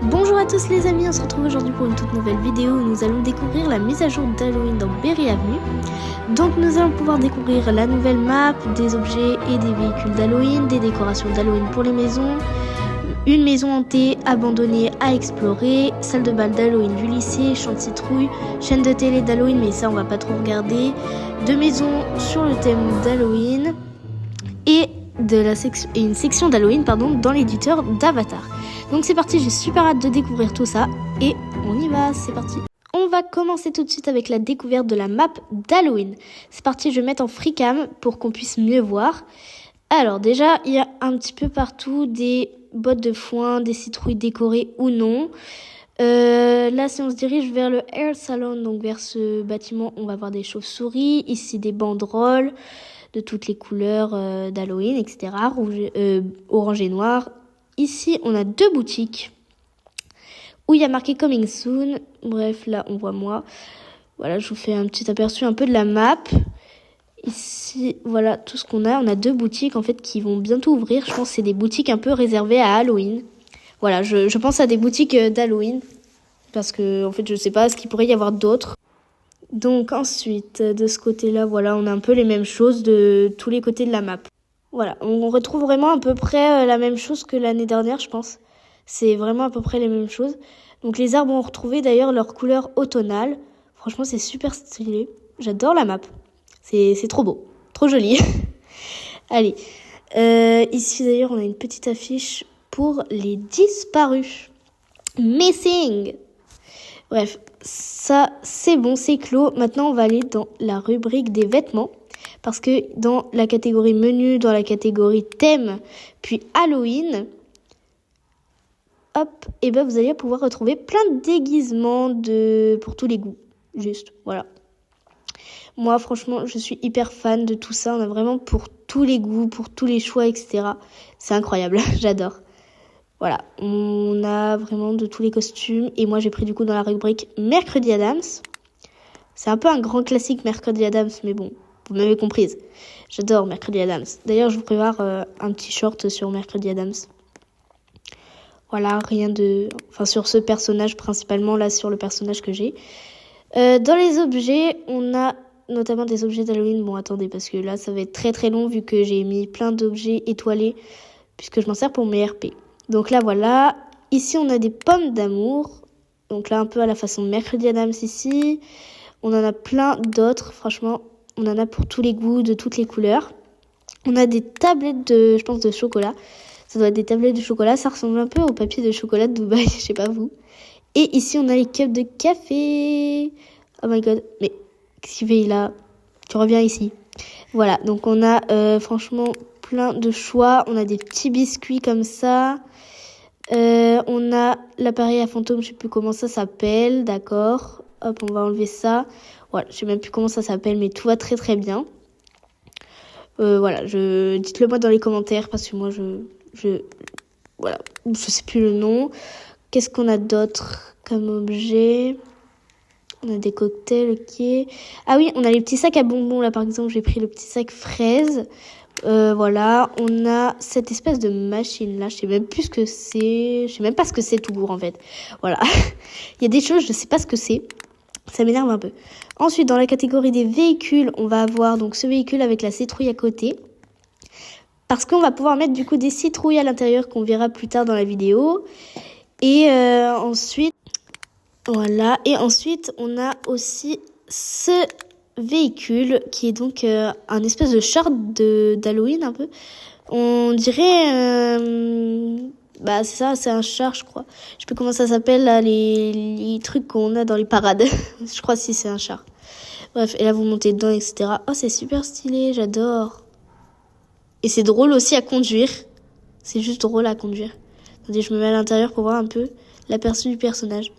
Bonjour à tous les amis, on se retrouve aujourd'hui pour une toute nouvelle vidéo où nous allons découvrir la mise à jour d'Halloween dans Berry Avenue. Donc nous allons pouvoir découvrir la nouvelle map, des objets et des véhicules d'Halloween, des décorations d'Halloween pour les maisons, une maison hantée abandonnée à explorer, salle de bal d'Halloween du lycée, champ de citrouille, chaîne de télé d'Halloween mais ça on va pas trop regarder, deux maisons sur le thème d'Halloween et une section d'Halloween dans l'éditeur d'Avatar. Donc c'est parti, j'ai super hâte de découvrir tout ça et on y va, c'est parti. On va commencer tout de suite avec la découverte de la map d'Halloween. C'est parti, je vais mettre en freecam pour qu'on puisse mieux voir. Alors déjà, il y a un petit peu partout des bottes de foin, des citrouilles décorées ou non. Là, si on se dirige vers le Hair Salon, donc vers ce bâtiment, on va voir des chauves-souris, ici des banderoles de toutes les couleurs d'Halloween, etc. Rouge, orange et noir. Ici, on a deux boutiques où il y a marqué Coming Soon. Bref, là, on voit moi. Voilà, je vous fais un petit aperçu un peu de la map. Ici, voilà tout ce qu'on a. On a deux boutiques, en fait, qui vont bientôt ouvrir. Je pense que c'est des boutiques un peu réservées à Halloween. Voilà, je pense à des boutiques d'Halloween. Parce que, en fait, je sais pas ce qu'il pourrait y avoir d'autres. Donc, ensuite, de ce côté-là, voilà, on a un peu les mêmes choses de tous les côtés de la map. Voilà, on retrouve vraiment à peu près la même chose que l'année dernière, je pense. C'est vraiment à peu près les mêmes choses. Donc les arbres ont retrouvé d'ailleurs leur couleur automnale. Franchement, c'est super stylé. J'adore la map. C'est trop beau, trop joli. Allez, ici d'ailleurs, on a une petite affiche pour les disparus. Missing. Bref, ça c'est bon, c'est clos. Maintenant, on va aller dans la rubrique des vêtements. Parce que dans la catégorie menu, dans la catégorie thème, puis Halloween, hop, et ben vous allez pouvoir retrouver plein de déguisements pour tous les goûts. Juste, voilà. Moi, franchement, je suis hyper fan de tout ça. On a vraiment pour tous les goûts, pour tous les choix, etc. C'est incroyable, j'adore. Voilà, on a vraiment de tous les costumes. Et moi, j'ai pris du coup dans la rubrique Mercredi Addams. C'est un peu un grand classique Mercredi Addams, mais bon. Vous m'avez comprise. J'adore Mercredi Addams. D'ailleurs, je vous prépare un petit short sur Mercredi Addams. Voilà, rien de... Enfin, sur ce personnage principalement, là, sur le personnage que j'ai. Dans les objets, on a notamment des objets d'Halloween. Bon, attendez, parce que là, ça va être très très long vu que j'ai mis plein d'objets étoilés, puisque je m'en sers pour mes RP. Donc là, voilà. Ici, on a des pommes d'amour. Donc là, un peu à la façon de Mercredi Addams ici. On en a plein d'autres, franchement. On en a pour tous les goûts, de toutes les couleurs. On a des tablettes de chocolat. Ça doit être des tablettes de chocolat. Ça ressemble un peu au papier de chocolat de Dubaï, je sais pas vous. Et ici, on a les cups de café. Oh my god. Mais qu'est-ce qu'il fait là? Tu reviens ici. Voilà, donc on a franchement plein de choix. On a des petits biscuits comme ça. On a l'appareil à fantôme, je sais plus comment ça s'appelle. D'accord. Hop, on va enlever ça. Voilà, je sais même plus comment ça s'appelle, mais tout va très très bien. Voilà, dites-le moi dans les commentaires parce que moi voilà, je sais plus le nom. Qu'est-ce qu'on a d'autre comme objet? On a des cocktails, ok. Ah oui, on a les petits sacs à bonbons là par exemple. J'ai pris le petit sac fraise. Voilà, on a cette espèce de machine là. Je sais même plus ce que c'est. Je sais même pas ce que c'est tout court en fait. Voilà, il y a des choses je sais pas ce que c'est. Ça m'énerve un peu. Ensuite, dans la catégorie des véhicules, on va avoir donc ce véhicule avec la citrouille à côté. Parce qu'on va pouvoir mettre du coup des citrouilles à l'intérieur qu'on verra plus tard dans la vidéo. Et ensuite, voilà. Et ensuite, on a aussi ce véhicule qui est donc un espèce de char d'Halloween un peu. On dirait... Bah c'est ça, c'est un char je crois. Je sais pas comment ça s'appelle là, les trucs qu'on a dans les parades. Je crois si c'est un char. Bref, et là vous montez dedans, etc. Oh c'est super stylé, j'adore. Et c'est drôle aussi à conduire. C'est juste drôle à conduire. Attendez, je me mets à l'intérieur pour voir un peu l'aperçu du personnage.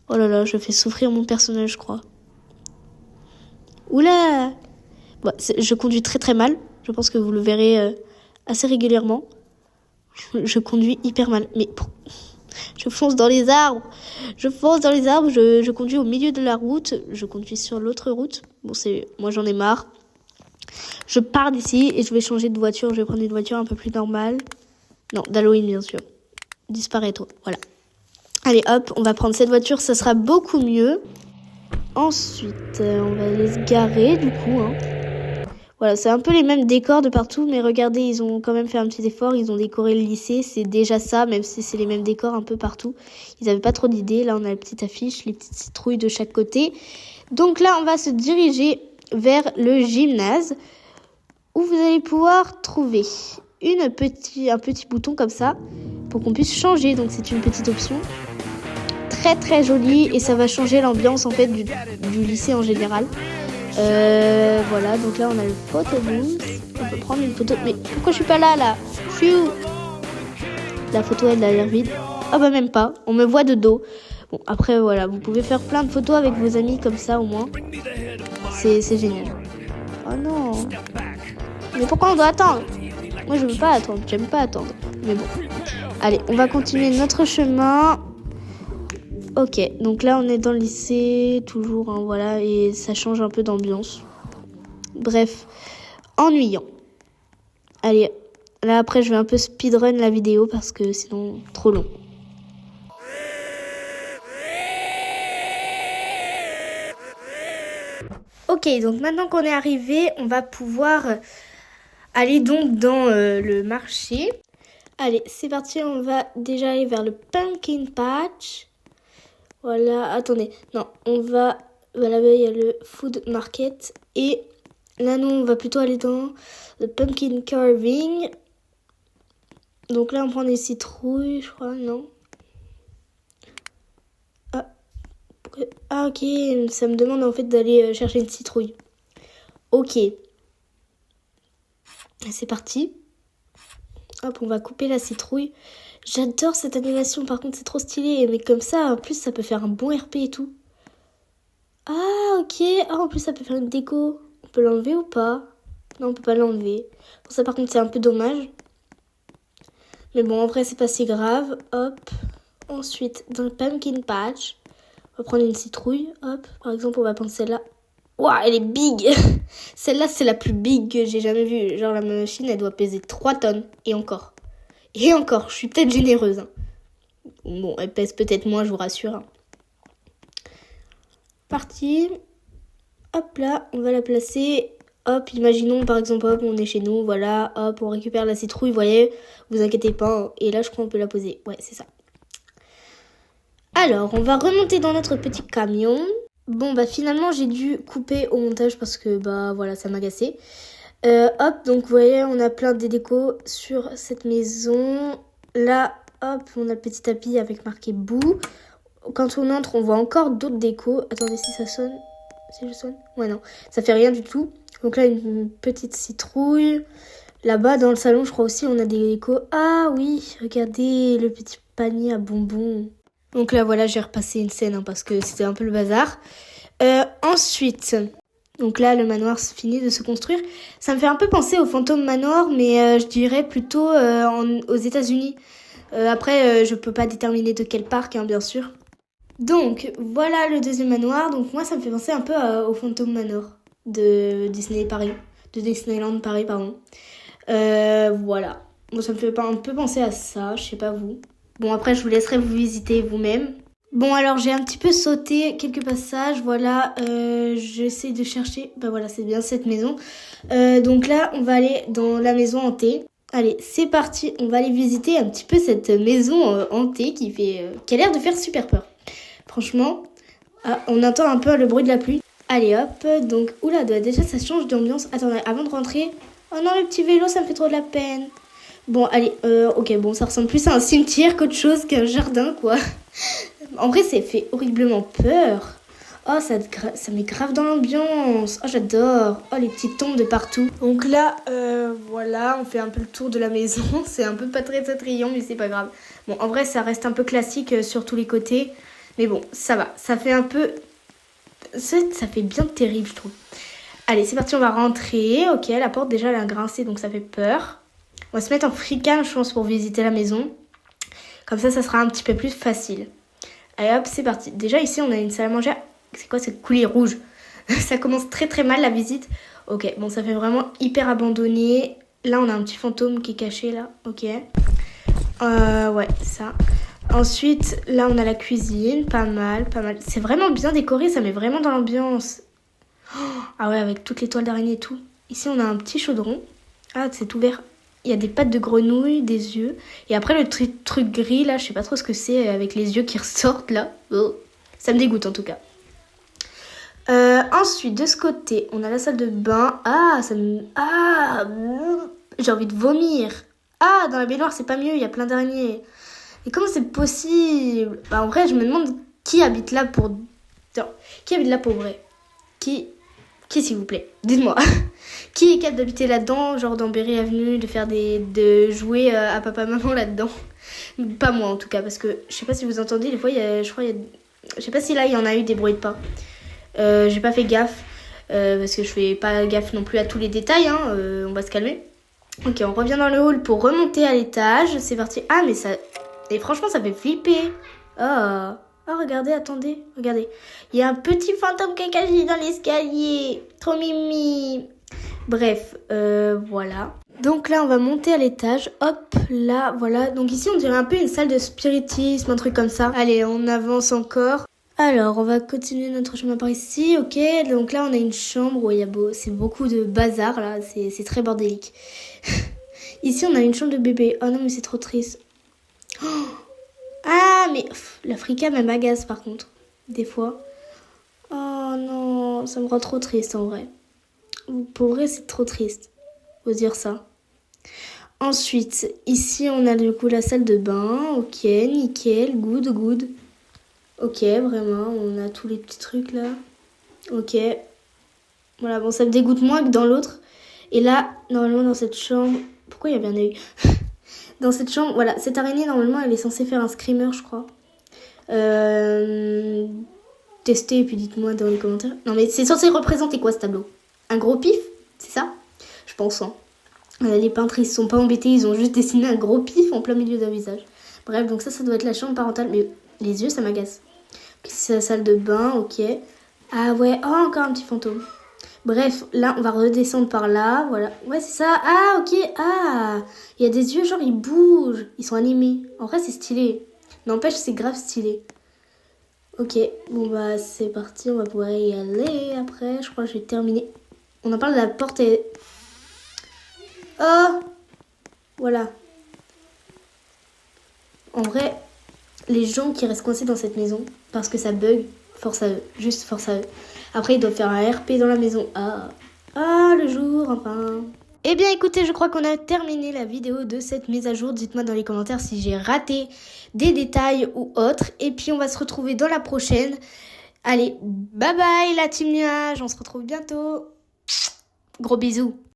Oh là là, je fais souffrir mon personnage je crois. Oula. Bon, je conduis très très mal. Je pense que vous le verrez assez régulièrement. Je conduis hyper mal, mais je fonce dans les arbres. Je conduis au milieu de la route. Je conduis sur l'autre route. Bon, moi j'en ai marre. Je pars d'ici et je vais changer de voiture. Je vais prendre une voiture un peu plus normale. Non, d'Halloween bien sûr. Disparaît toi, voilà. Allez hop, on va prendre cette voiture, ça sera beaucoup mieux. Ensuite, on va aller se garer du coup. Voilà, c'est un peu les mêmes décors de partout, mais regardez, ils ont quand même fait un petit effort, ils ont décoré le lycée, c'est déjà ça, même si c'est les mêmes décors un peu partout. Ils n'avaient pas trop d'idées, là on a la petite affiche, les petites citrouilles de chaque côté. Donc là, on va se diriger vers le gymnase, où vous allez pouvoir trouver un petit bouton comme ça, pour qu'on puisse changer, donc c'est une petite option. Très très jolie, et ça va changer l'ambiance en fait du lycée en général. Voilà, donc là on a le photo booth. On peut prendre une photo. Mais pourquoi je suis pas là Pfiou. La photo elle a l'air vide. Ah bah même pas, on me voit de dos. Bon après voilà, vous pouvez faire plein de photos avec vos amis comme ça au moins. C'est génial. Oh non. Mais pourquoi on doit attendre? Moi je veux pas attendre, j'aime pas attendre. Mais bon. Allez, on va continuer notre chemin. Ok, donc là on est dans le lycée, toujours, voilà, et ça change un peu d'ambiance. Bref, ennuyant. Allez, là après je vais un peu speedrun la vidéo parce que sinon trop long. Ok, donc maintenant qu'on est arrivé, on va pouvoir aller donc dans le marché. Allez, c'est parti, on va déjà aller vers le Pumpkin Patch. Voilà, attendez, non, on va, voilà, il y a le Food Market, et là, nous, on va plutôt aller dans le Pumpkin Carving. Donc là, on prend des citrouilles, je crois, non? Ah, ok, ça me demande en fait d'aller chercher une citrouille. Ok. C'est parti. Hop, on va couper la citrouille. J'adore cette animation, par contre c'est trop stylé. Mais comme ça, en plus ça peut faire un bon RP et tout. Ah ok, en plus ça peut faire une déco. On peut l'enlever ou pas? Non, on peut pas l'enlever. Pour ça par contre c'est un peu dommage. Mais bon, en vrai c'est pas si grave. Hop. Ensuite, dans le Pumpkin Patch, on va prendre une citrouille. Hop, par exemple on va prendre celle-là. Waouh, elle est big. Celle-là c'est la plus big que j'ai jamais vue. Genre la machine elle doit peser 3 tonnes. Et encore. Et encore, je suis peut-être généreuse. Bon, elle pèse peut-être moins, je vous rassure. Parti. Hop là, on va la placer. Hop, imaginons par exemple, hop, on est chez nous, voilà. Hop, on récupère la citrouille, vous voyez. Vous inquiétez pas. Et là, je crois qu'on peut la poser. Ouais, c'est ça. Alors, on va remonter dans notre petit camion. Bon, bah finalement, j'ai dû couper au montage parce que, bah voilà, ça m'a agacé. Hop, donc vous voyez, on a plein de décos sur cette maison. Là, hop, on a le petit tapis avec marqué Boo. Quand on entre, on voit encore d'autres décos. Attendez, si ça sonne. Si je sonne? Ouais, non, ça fait rien du tout. Donc là, une petite citrouille. Là-bas, dans le salon, je crois aussi, on a des décos. Ah oui, regardez le petit panier à bonbons. Donc là, voilà, j'ai repassé une scène parce que c'était un peu le bazar. Ensuite... Donc là, le manoir finit de se construire. Ça me fait un peu penser au Phantom Manoir, mais je dirais plutôt aux États-Unis. Après, je peux pas déterminer de quel parc, bien sûr. Donc, voilà le deuxième manoir. Donc moi, ça me fait penser un peu au Phantom Manor de Disney Paris. De Disneyland Paris, pardon. Voilà. Bon, ça me fait un peu penser à ça, je sais pas vous. Bon, après, je vous laisserai vous visiter vous-même. Bon, alors j'ai un petit peu sauté quelques passages, voilà, j'essaie de chercher, bah voilà, c'est bien cette maison. Donc là, on va aller dans la maison hantée. Allez, c'est parti, on va aller visiter un petit peu cette maison hantée qui a l'air de faire super peur. Franchement, on entend un peu le bruit de la pluie. Allez hop, donc, oula, déjà ça change d'ambiance. Attendez, avant de rentrer, oh non, le petit vélo, ça me fait trop de la peine. Bon, allez, ok, bon, ça ressemble plus à un cimetière qu'autre chose qu'un jardin, quoi. En vrai, ça fait horriblement peur. Oh, ça met grave dans l'ambiance. Oh, j'adore. Oh, les petites tombes de partout. Donc là, voilà, on fait un peu le tour de la maison. C'est un peu pas très attrayant, mais c'est pas grave. Bon, en vrai, ça reste un peu classique sur tous les côtés. Mais bon, ça va. Ça fait un peu... Ça fait bien terrible, je trouve. Allez, c'est parti, on va rentrer. Ok, la porte, déjà, elle a grincé, donc ça fait peur. On va se mettre en fricale, je pense, pour visiter la maison. Comme ça sera un petit peu plus facile. Allez hop, c'est parti. Déjà ici, on a une salle à manger. C'est quoi cette coulée rouge? Ça commence très très mal la visite. Ok, bon, ça fait vraiment hyper abandonné. Là, on a un petit fantôme qui est caché là. Ok. Ouais, ça. Ensuite, là, on a la cuisine, pas mal, pas mal. C'est vraiment bien décoré, ça met vraiment dans l'ambiance. Ah ouais, avec toutes les toiles d'araignée et tout. Ici, on a un petit chaudron. Ah, c'est ouvert. Il y a des pattes de grenouille, des yeux. Et après, le truc gris, là, je sais pas trop ce que c'est, avec les yeux qui ressortent, là. Oh. Ça me dégoûte, en tout cas. Ensuite, de ce côté, on a la salle de bain. Ah, j'ai envie de vomir. Ah, dans la baignoire, c'est pas mieux, il y a plein d'araignées. Et comment c'est possible? Bah, en vrai, je me demande qui habite là pour... Attends, qui habite là pour vrai? Qui, s'il vous plaît? Dites-moi. Qui est capable d'habiter là-dedans, genre dans Berry Avenue, de jouer à papa-maman là-dedans? Pas moi, en tout cas, parce que je sais pas si vous entendez, des fois, je sais pas si là, il y en a eu des bruits de pas. J'ai pas fait gaffe, parce que je fais pas gaffe non plus à tous les détails, hein, on va se calmer. Ok, on revient dans le hall pour remonter à l'étage, c'est parti. Ah, mais ça... Et franchement, ça fait flipper. Oh, regardez, attendez, regardez. Il y a un petit fantôme qui est caché dans l'escalier. Trop mimi. Bref, voilà. Donc là, on va monter à l'étage. Hop, là, voilà. Donc ici, on dirait un peu une salle de spiritisme, un truc comme ça. Allez, on avance encore. Alors, on va continuer notre chemin par ici, ok. Donc là, on a une chambre où c'est beaucoup de bazar, là. C'est très bordélique. Ici, on a une chambre de bébé. Oh non, mais c'est trop triste. Oh, ah, mais l'Africa, elle m'agace, par contre. Des fois. Oh non, ça me rend trop triste, en vrai. Pour vrai, c'est trop triste. Faut dire ça. Ensuite, ici, on a du coup la salle de bain. Ok, nickel, good. Ok, vraiment, on a tous les petits trucs là. Ok. Voilà, bon, ça me dégoûte moins que dans l'autre. Et là, normalement, dans cette chambre... Pourquoi il y avait un œil? Dans cette chambre, voilà, cette araignée, normalement, elle est censée faire un screamer, je crois. Testez et puis dites-moi dans les commentaires. Non, mais c'est censé représenter quoi, ce tableau? Un gros pif? C'est ça? Je pense, hein. Les peintres, ils se sont pas embêtés, ils ont juste dessiné un gros pif en plein milieu d'un visage. Bref, donc ça doit être la chambre parentale. Mais les yeux, ça m'agace. C'est la salle de bain, ok. Ah ouais, oh, encore un petit fantôme. Bref, là, on va redescendre par là, voilà. Ouais, c'est ça. Ah, ok, ah. Il y a des yeux, genre, ils bougent. Ils sont animés. En vrai, c'est stylé. N'empêche, c'est grave stylé. Ok, bon bah, c'est parti. On va pouvoir y aller après. Je crois que j'ai terminé. On en parle de la porte et... Oh, voilà. En vrai, les gens qui restent coincés dans cette maison, parce que ça bug, force à eux. Juste force à eux. Après, ils doivent faire un RP dans la maison. Ah, le jour, enfin. Eh bien, écoutez, je crois qu'on a terminé la vidéo de cette mise à jour. Dites-moi dans les commentaires si j'ai raté des détails ou autres. Et puis, on va se retrouver dans la prochaine. Allez, bye bye la team nuage. On se retrouve bientôt. Gros bisous.